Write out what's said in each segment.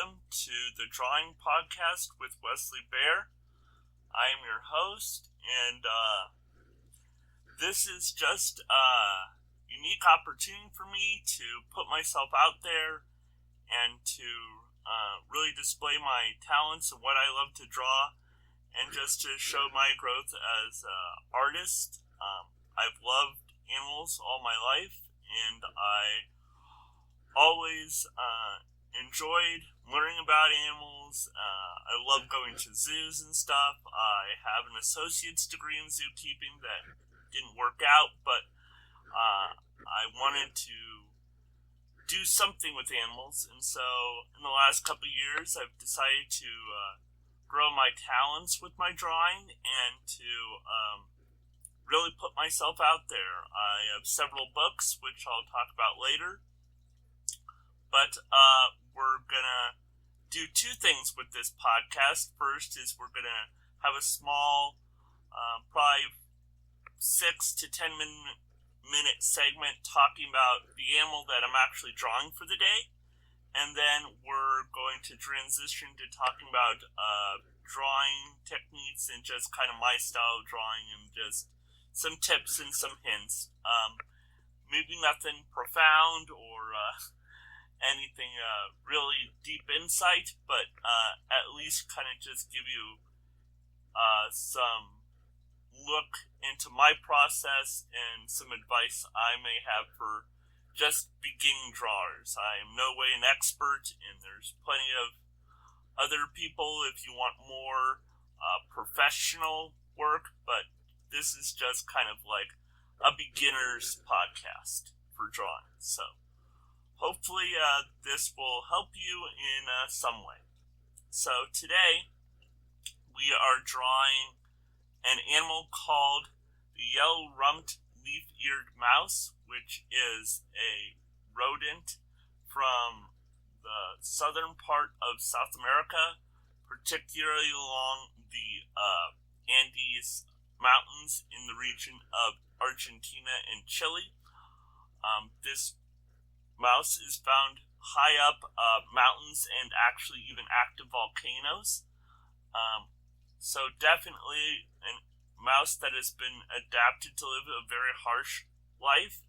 welcome to the Drawing Podcast with Wesley Bear. I am your host, and this is just a unique opportunity for me to put myself out there and to really display my talents and what I love to draw, and just to show my growth as an artist. I've loved animals all my life, and I always enjoyed learning about animals. I love going to zoos and stuff. I have an associate's degree in zookeeping that didn't work out, but I wanted to do something with animals, and so in the last couple of years I've decided to grow my talents with my drawing and to really put myself out there. I have several books, which I'll talk about later. But we're going to do two things with this podcast. First is we're going to have a small, probably 6 to 10 minute segment talking about the animal that I'm actually drawing for the day. And then we're going to transition to talking about drawing techniques and just kind of my style of drawing and just some tips and some hints. Maybe nothing profound or anything really deep insight, but at least kind of just give you some look into my process and some advice I may have for just beginning drawers. I am no way an expert, and there's plenty of other people if you want more professional work, but this is just kind of like a beginner's podcast for drawing. So hopefully this will help you in some way. So today we are drawing an animal called the yellow rumped leaf-eared mouse, which is a rodent from the southern part of South America, particularly along the Andes Mountains in the region of Argentina and Chile. This mouse is found high up mountains and actually even active volcanoes. So definitely a mouse that has been adapted to live a very harsh life.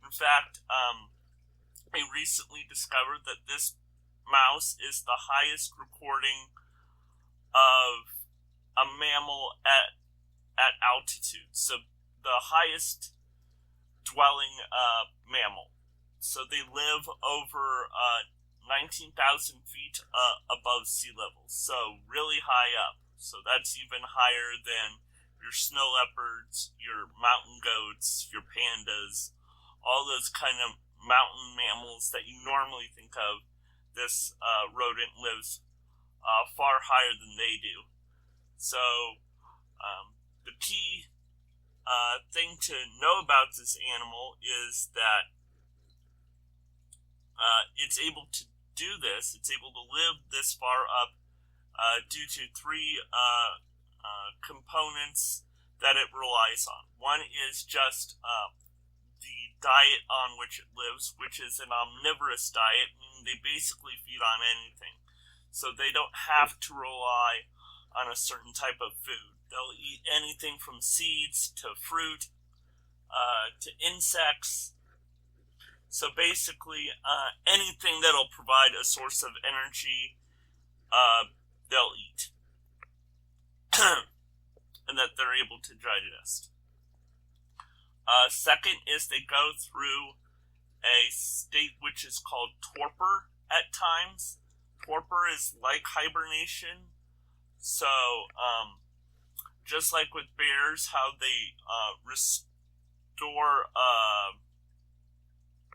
In fact, I recently discovered that this mouse is the highest recording of a mammal at altitude. So the highest dwelling mammal. So they live over 19,000 feet above sea level, so really high up. So that's even higher than your snow leopards, your mountain goats, your pandas, all those kind of mountain mammals that you normally think of. This rodent lives far higher than they do. So the key thing to know about this animal is that it's able to do this. It's able to live this far up due to three components that it relies on. One is just the diet on which it lives, which is an omnivorous diet, meaning they basically feed on anything. So they don't have to rely on a certain type of food. They'll eat anything from seeds to fruit to insects. So basically, anything that'll provide a source of energy, they'll eat. And that they're able to digest. Second is they go through a state which is called torpor at times. Torpor is like hibernation. So, just like with bears, how they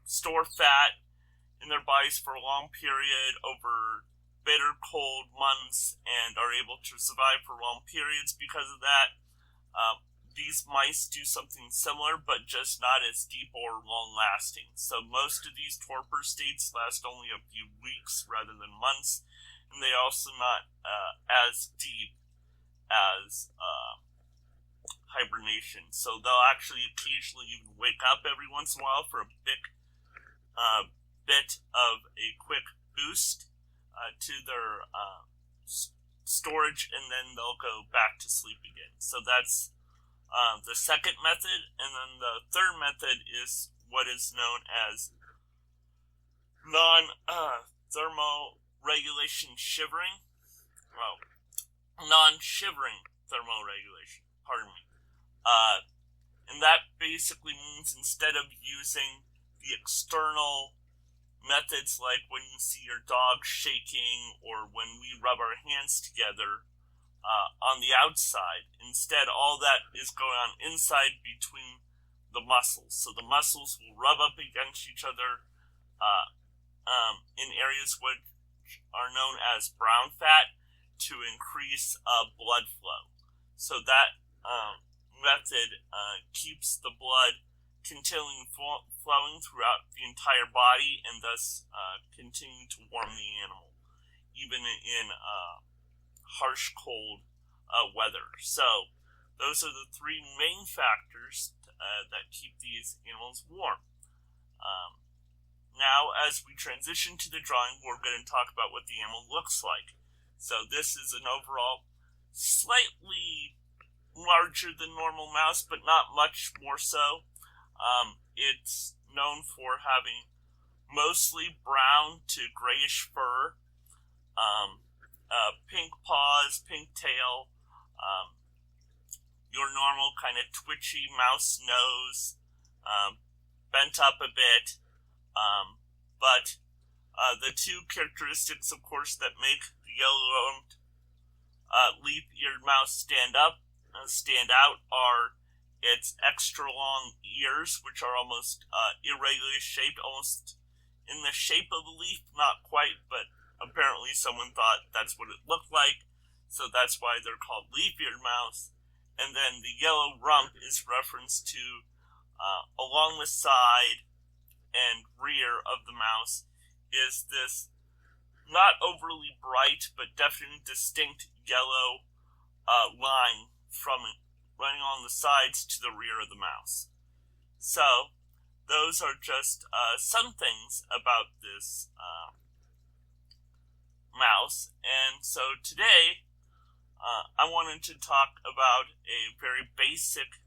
store fat in their bodies for a long period over bitter cold months and are able to survive for long periods because of that. These mice do something similar, but just not as deep or long lasting. So most of these torpor states last only a few weeks rather than months, and they also not as deep as hibernation. So they'll actually occasionally even wake up every once in a while for a bit of a quick boost to their storage, and then they'll go back to sleep again. So that's the second method, and then the third method is what is known as non-thermoregulation shivering. Well, non-shivering thermoregulation, pardon me. And that basically means instead of using the external methods like when you see your dog shaking or when we rub our hands together on the outside, instead all that is going on inside between the muscles. So the muscles will rub up against each other in areas which are known as brown fat to increase blood flow. So that method keeps the blood continually flowing throughout the entire body and thus continuing to warm the animal, even in harsh, cold weather. So those are the three main factors that keep these animals warm. Now, as we transition to the drawing, we're going to talk about what the animal looks like. So this is an overall slightly larger than normal mouse, but not much more so. It's known for having mostly brown to grayish fur, pink paws, pink tail, your normal kind of twitchy mouse nose, bent up a bit, but the two characteristics, of course, that make the yellow-rumped leaf-eared mouse stand out are its extra long ears, which are almost irregularly shaped, almost in the shape of a leaf, not quite, but apparently someone thought that's what it looked like, so that's why they're called leaf-eared mouse. And then the yellow rump is reference to along the side and rear of the mouse is this not overly bright but definitely distinct yellow line from running on the sides to the rear of the mouse. So those are just some things about this mouse. And so today I wanted to talk about a very basic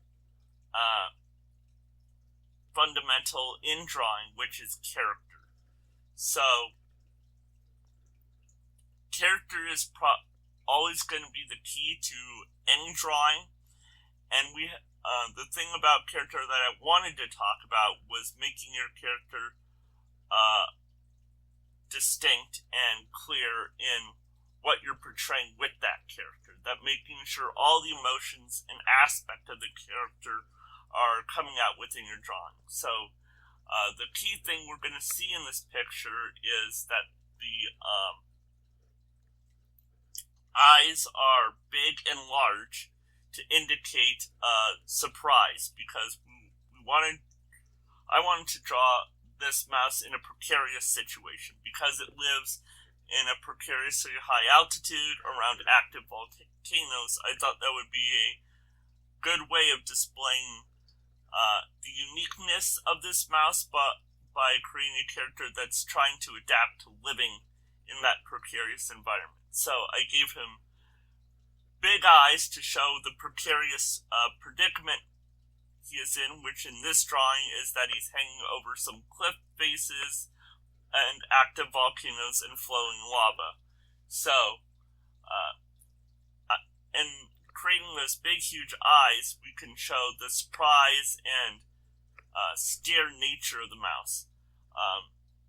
fundamental in drawing, which is character. So character is always going to be the key to any drawing, and the thing about character that I wanted to talk about was making your character distinct and clear in what you're portraying with that character, that making sure all the emotions and aspect of the character are coming out within your drawing. So the key thing we're going to see in this picture is that the eyes are big and large to indicate surprise, because I wanted to draw this mouse in a precarious situation because it lives in a precariously high altitude around active volcanoes. I thought that would be a good way of displaying the uniqueness of this mouse, but by creating a character that's trying to adapt to living in that precarious environment. So I gave him big eyes to show the precarious predicament he is in, which in this drawing is that he's hanging over some cliff faces and active volcanoes and flowing lava. So, in creating those big, huge eyes, we can show the surprise and scared nature of the mouse.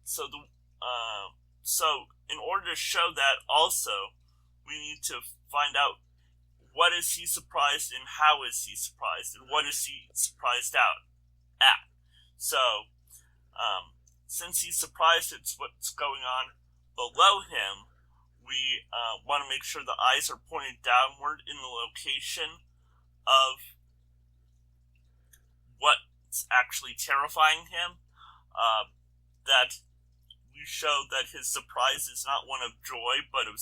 So in order to show that, also, we need to find out what is he surprised and how is he surprised and what is he surprised at. So, since he's surprised at what's going on below him, we want to make sure the eyes are pointed downward in the location of what's actually terrifying him. That we show that his surprise is not one of joy, but of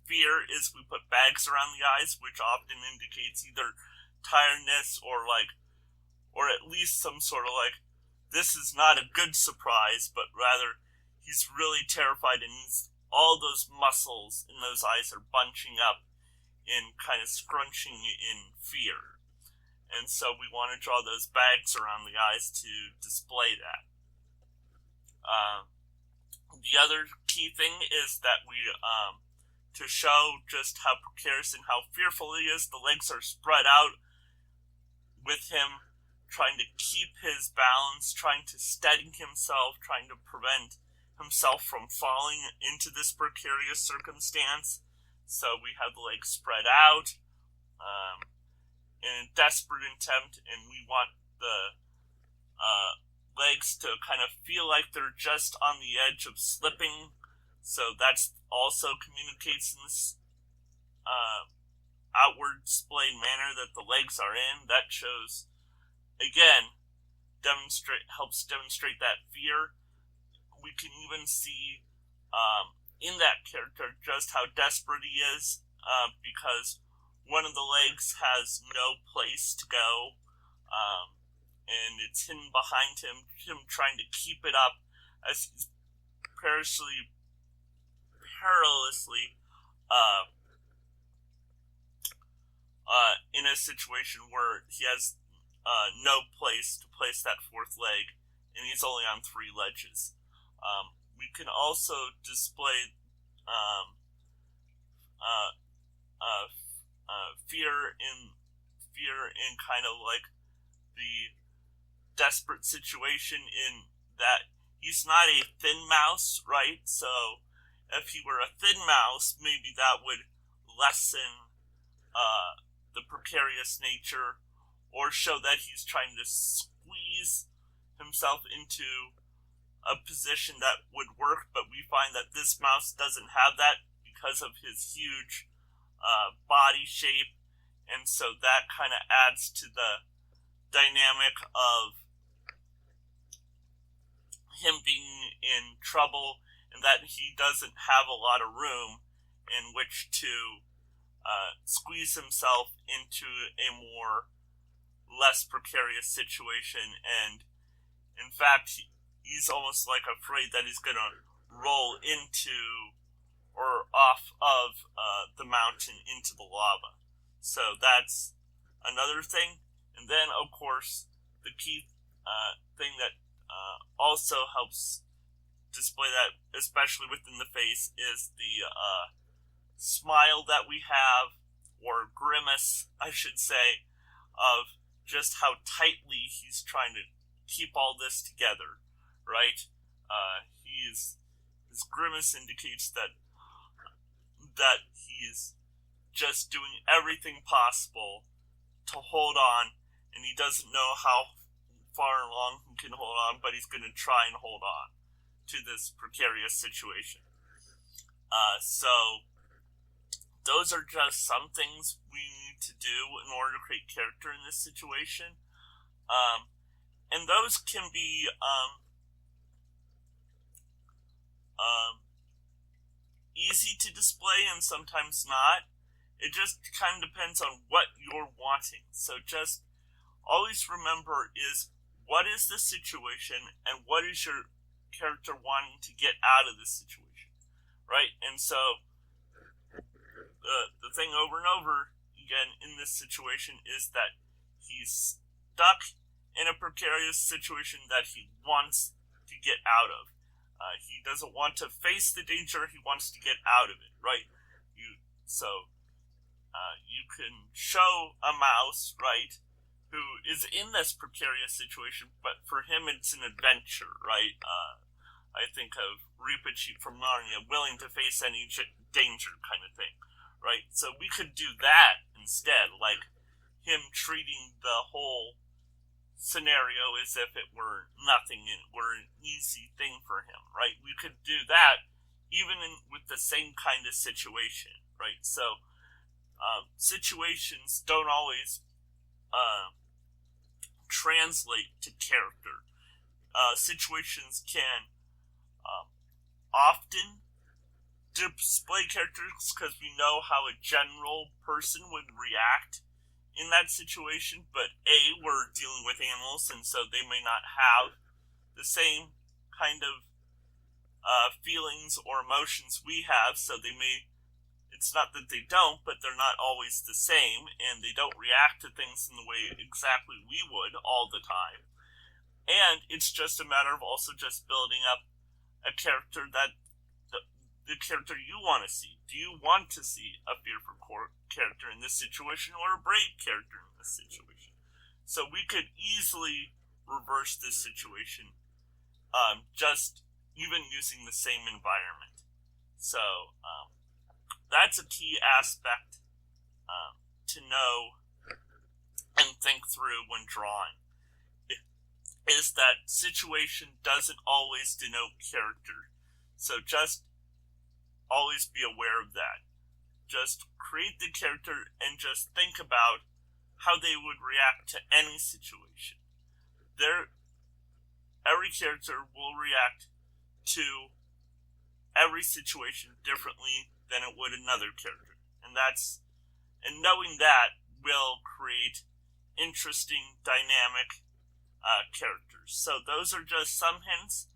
fear, is we put bags around the eyes, which often indicates either tiredness or at least some sort of this is not a good surprise, but rather he's really terrified and needs all those muscles in those eyes are bunching up and kind of scrunching in fear. And so we want to draw those bags around the eyes to display that. The other key thing is that we, to show just how precarious and how fearful he is, the legs are spread out with him trying to keep his balance, trying to steady himself, trying to prevent himself from falling into this precarious circumstance. So we have the legs spread out in a desperate attempt, and we want the legs to kind of feel like they're just on the edge of slipping. So that's also communicates in this outward display manner that the legs are in. That shows, again, helps demonstrate that fear. We can even see in that character just how desperate he is, because one of the legs has no place to go, and it's hidden behind him trying to keep it up as he's perilously in a situation where he has no place to place that fourth leg, and he's only on 3 ledges. We can also display fear in kind of like the desperate situation in that he's not a thin mouse, right? So if he were a thin mouse, maybe that would lessen the precarious nature, or show that he's trying to squeeze himself into a position that would work. But we find that this mouse doesn't have that because of his huge body shape, and so that kind of adds to the dynamic of him being in trouble, and that he doesn't have a lot of room in which to squeeze himself into a less precarious situation. And in fact, he's almost like afraid that he's going to roll into or off of the mountain into the lava. So that's another thing. And then, of course, the key thing that also helps display that, especially within the face, is the smile that we have, or grimace, I should say, of just how tightly he's trying to keep all this together, right? His grimace indicates that he's just doing everything possible to hold on, and he doesn't know how far along he can hold on, but he's going to try and hold on to this precarious situation. So those are just some things we need to do in order to create character in this situation. And those can be easy to display and sometimes not. It just kind of depends on what you're wanting. So just always remember is, what is the situation and what is your character wanting to get out of this situation, right? And so the thing over and over again in this situation is that he's stuck in a precarious situation that he wants to get out of. He doesn't want to face the danger, he wants to get out of it, right? You can show a mouse, right, who is in this precarious situation, but for him it's an adventure, right? I think of Rumped from Narnia, willing to face any danger kind of thing, right? So we could do that instead, like him treating the whole scenario as if it were nothing and were an easy thing for him, right? We could do that even with the same kind of situation, right? So situations don't always translate to character. Situations can often display characters because we know how a general person would react in that situation, but we're dealing with animals, and so they may not have the same kind of feelings or emotions we have, so it's not that they don't, but they're not always the same, and they don't react to things in the way exactly we would all the time. And it's just a matter of also just building up a character that the character you want to see. Do you want to see a fearful character in this situation or a brave character in this situation? So we could easily reverse this situation just even using the same environment. So that's a key aspect to know and think through when drawing, is that situation doesn't always denote character. So just always be aware of that. Just create the character and just think about how they would react to any situation. Every character will react to every situation differently than it would another character. And knowing that will create interesting, dynamic characters. So those are just some hints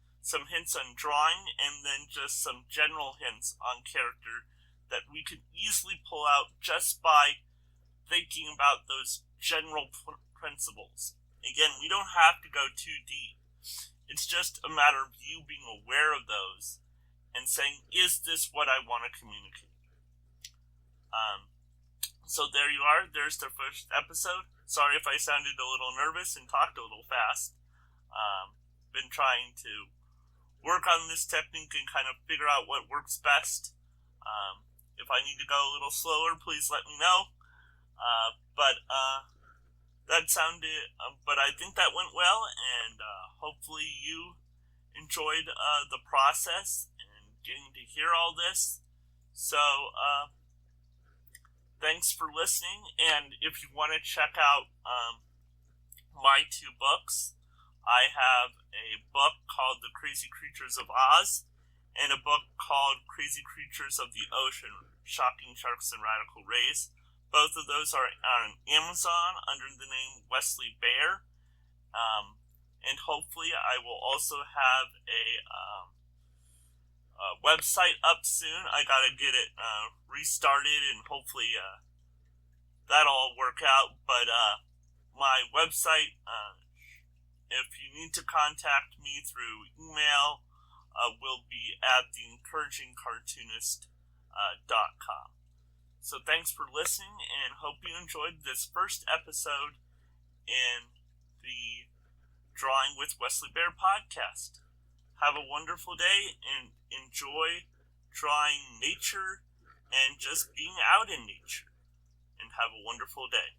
on drawing, and then just some general hints on character that we could easily pull out just by thinking about those general principles. Again, we don't have to go too deep. It's just a matter of you being aware of those and saying, is this what I want to communicate? So there you are. There's the first episode. Sorry if I sounded a little nervous and talked a little fast. Been trying to work on this technique and kind of figure out what works best. If I need to go a little slower, please let me know. But I think that went well, and hopefully you enjoyed the process and getting to hear all this. So, thanks for listening, and if you want to check out my two books, I have a book called The Caricatures of Oz, and a book called Caricatures of the Ocean, Shocking Sharks and Radical Rays. Both of those are on Amazon under the name Wesley Bear, and hopefully I will also have a website up soon. I gotta get it restarted, and hopefully that'll all work out. But my website, if you need to contact me through email, will be at theencouragingcartoonist.com. So thanks for listening, and hope you enjoyed this first episode in the Drawing with Wesley Bear podcast. Have a wonderful day, and enjoy drawing nature and just being out in nature. And have a wonderful day.